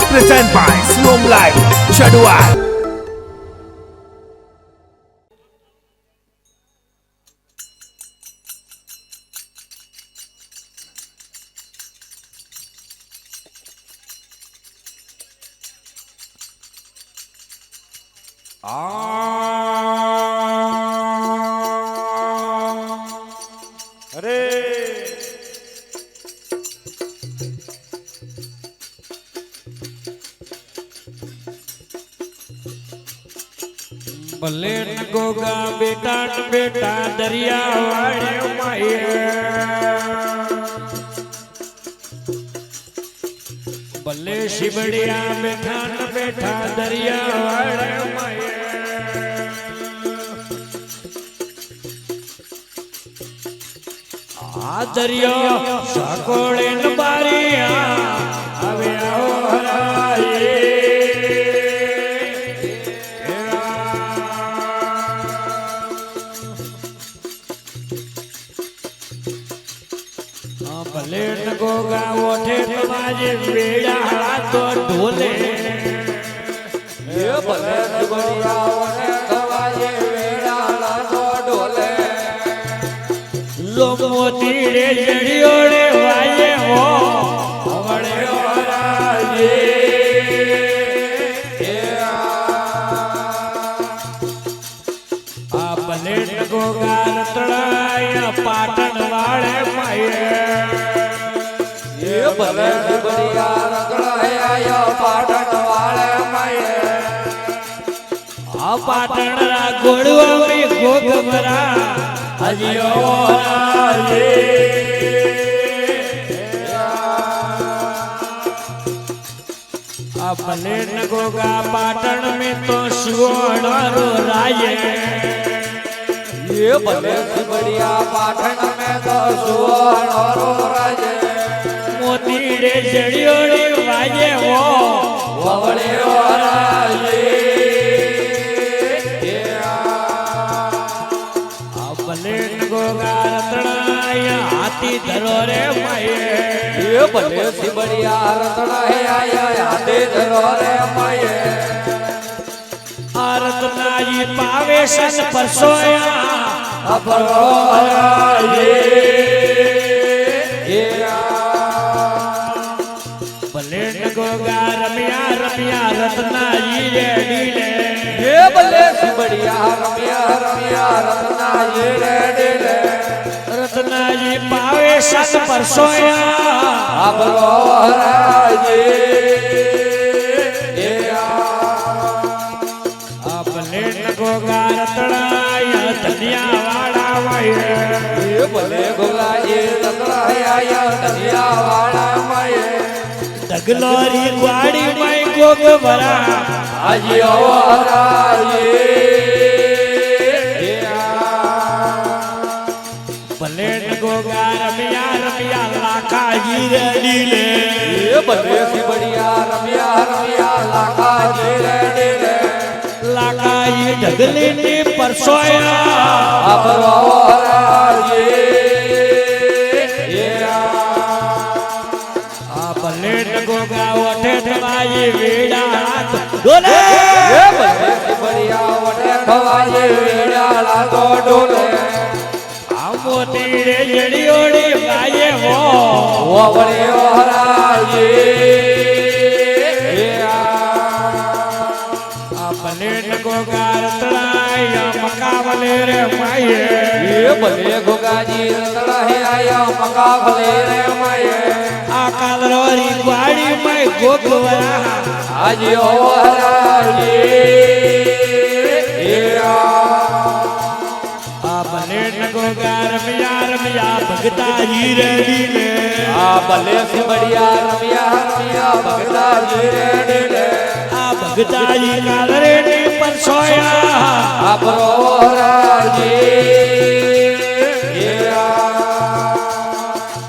Present by Siom Live, Chaduan. અરે ભલે ન ગોગા બેટા ન બેટા દરિયા વાળે માયા ભલે શિબડિયા બેઠા ન બેઠા દરિયા વાળે માયા આ દરિયો સાકોળે ન બારિયા આવે આવો હરાયે ભલે ન ગોગા ઓઠે તમારે વેડા તો ઢોલે ભલે ન ગોગા ઓઠે તમારે વેડા તો ઢોલે મોતી રે જડિયો રે વાયે હો વડે ઓરાજે આ ભલે ન ગોગા રતડાયા પાટણ વાળે માયે ભલે બડિયા રગડાયા પાટણ વાળે માયે આ પાટણ રા ગોળવા મે ગોગમરા હજીઓ રાજે આ ભલે ન ગોગા પાટણ મે તો સુવર્ણરો રાયે ભલે બડિયા પાટણ મે તો સુવર્ણરો રાજે મોતી રે જડિયો રે વાજે હો વવળે ઓરાજે આ ભલે ન ગોગા રતડાયા હાથી ધરો રે માયે ભલે સિબડિયા રતડાયા હાથી ધરો રે માયે આ રતનાજી પાવે સન પરસોયા અપરો હરાયે ભલે ન ગોગા રમ્યા રમ્યા રત્નાજી રેડી લે ભલે સિબડિયા રમ્યા રમ્યા રત્નાજી રેડી લે રત્નાજી પાવે સન પરસોયા અપરો હરાયે આ ભલે ન ગોગા રતડાયા ધનિયા વાળા વાયે ભલે ગોગાજી રતડાયા ધનિયા વાળા માયે દગલોરી ગ્વાડી માય ગોગવરા આજે હરાયે ભલે ન ગોગા રમ્યા રમ્યા લાખાજી રેડી લે ભલે સિબડિયા રમ્યા રમ્યા લાખાજી રેડી લે લાખાજી ઢગલી ની પરસોયા અપરો હરાયે ભલે ન ગોગા ઓઠે થવાય વેડા ડોલે ભલે સિબડિયા ઓઠે થવાય વેડા તો ઢોલે આ મોતી રે જડિયો રે વાયે હો વવળે ઓરાયે આ ભલે ન ગોગા રતડાયા મકાવલે રે માયે ભલે ગોગાજી રતડાયા મકા ભલે રે માયે આ કાલરોરી ગ્વાડી માય ગોગવરા આજે હરાયે આ ભલે ન ગોગા રમ્યા રમ્યા ભગતાજી રેડી લે આ ભલે સિબડિયા રમ્યા રમ્યા ભગતાજી રેડી લે આ ભગતાજી કાલરે ની પરસોયા આપરો હરાયે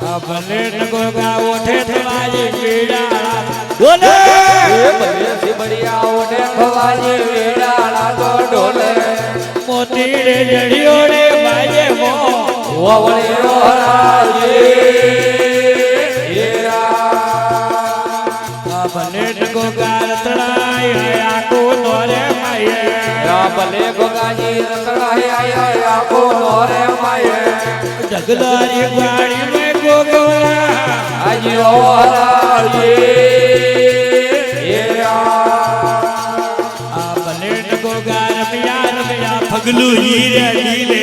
આ ભલે ન ગોગા ઓઠે થવાય વેડા ડોલે ભલે સિબડિયા ઓઠે થવાય વેડા તો ઢોલે મોતી રે જડિયો રે વાજે હો વવળે ઓરાયે ભલે ગોગા રતડાય આખો નોરે માયે ભલે ગોગાજી રતડાય આખો નોરે માયે ઢગલારી ગાડી મેં ગોગવરા આજી ઓરાજી આ ભલે ગોગા રમ્યા ફગલું હીરે ઢીલે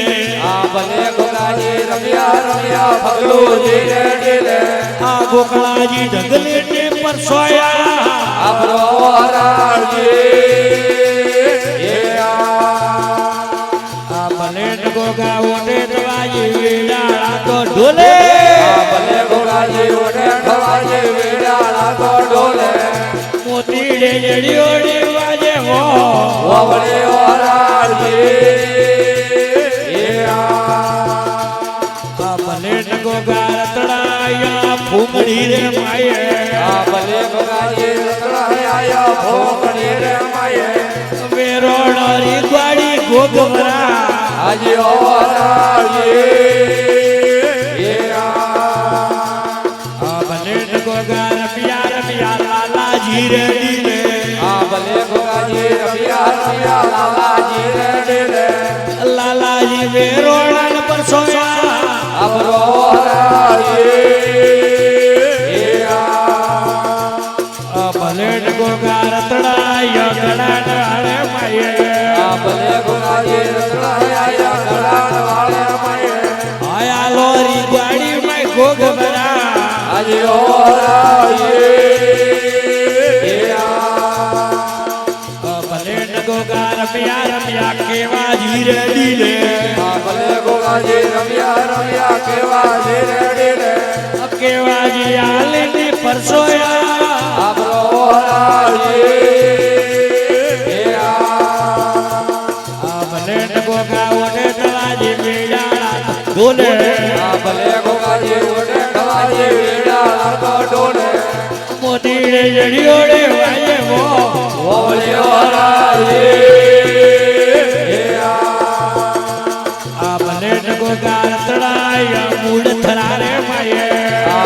ભલે ગોગાજી રમ્યા ફગલું ધીરે ધીરે આ ગોકળાજી ઢગલે ને પરસોયા આપરો ઓરાજી આ ભલે ગોગા ઓટે દવાજી વેડાળા તો ઢોલે ભલે ગોગાજી ઓઢે ઠવાજી વેડાળા તો ઢોલે મોતીડે જડિયોડી વાજે હો ઓવળે ઓરાજી આ ભલે ગોગા રતડાયા ફૂમડી રે માયે ભલે ગોગાજી રતડાય ભોગણી રે માયે વેરોડારી ગાડી ગોગવરા આજી ઓરાજી આ ભલે ગોગા રમ્યા લાલાજી રે ડીલે ભલે ગોગાજી રમ્યા લાલાજી રે ડીલે લાલાજી વેરોડા ને પરસોયા આપરો ઓરાજી આ ભલે ગોગા રતડાયા ગળા ડાળે માયે ભલે ગોગાજી રતડાય ગળાણ વાળે માયે આયા લોરી ગાડી માં ગોગવરા આજી ઓરાજી ભલે ગોગા રમ્યા કેવા જીરે ડીલે ભલે ગોગાજી રમ્યા કેવા ધીરે ધીરે કેવા જી આલે ને પરસોયા આપરો ઓરાજી આ ભલે ગોગા ઓટે દવાજી વેડાળા ઢોલે ભલે ગોગાજી ઓઢે ઠવાજી વેડાળા તો ઢોલે મોતીડે જડિયોડે વાજે હો ઓવળે ઓરાજી આ ભલે ગોગા રતડાયા મૂળ થરારે માયે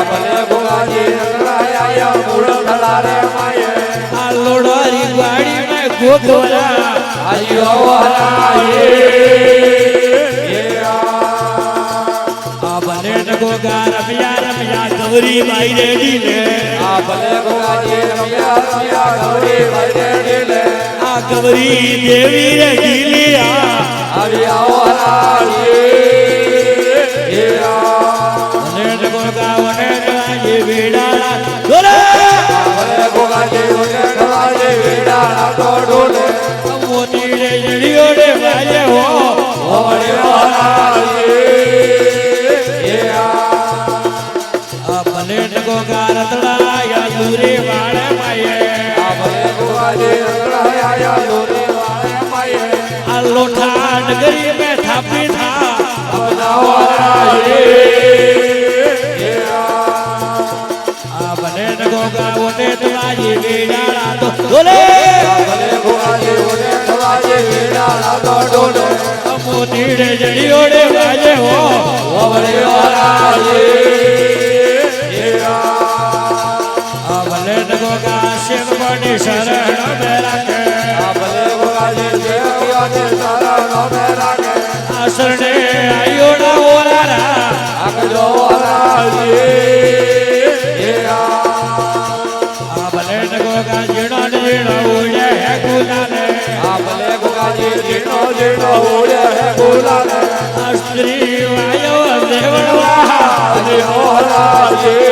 ભલે ગોગાજી રતડાય મૂળ થલારે માયે આ લોડારી ગાડી માં ગોગવરા આજી ઓરાજી આ ભલે ગોગા રમ્યા ગૌરી માઈ રે ડીલે ભલે ગોગાજી રમ્યા ગૌરી ભાઈ ઢીલે આ ગૌરી દેવી રે ડીલે આવી ઓરાજી ભલે ગોગા ઓટે દવાજી વેડાળા ઢોલે ભલે ગોગાજી ઓઢે ઠવાજી વેડાળા તો ઢોલે મોતીડે જડિયોડે વાજે હો ઓવળે ઓરાજી આ ભલે ગોગા રતડાયા દૂરે વાળે માયે ભલે ગોગાજી રતડાય દોરે વાળે માયે આ લોઠા નગરી મેં થાપી થા આપના ઓરાજી આ ભલે ગોગા ઓટે દવાજી વેડાળા તો ઢોલે ભલે ગોગાજી ઓઢે ઠવાજી વેડાળા તો ઢોલે મોતીડે જડિયોડે વાજે હો ઓવળે ઓરાજી આ ભલે ગોગા શેરવાની શરણ મેં રાખે ભલે ગોગાજી દેવયાને શરણો મે રાખે આ શરણે આયોડા ઓરારા આગજો ઓરાજી આ ભલે ગોગા જીણો ને જીણો ઉડે હે ગુલાલે ભલે ગોગાજી જીણો જીણો ઉડે હે ગુલાલે આ સ્ત્રી વાયો દેવળવા આજી ઓરાજી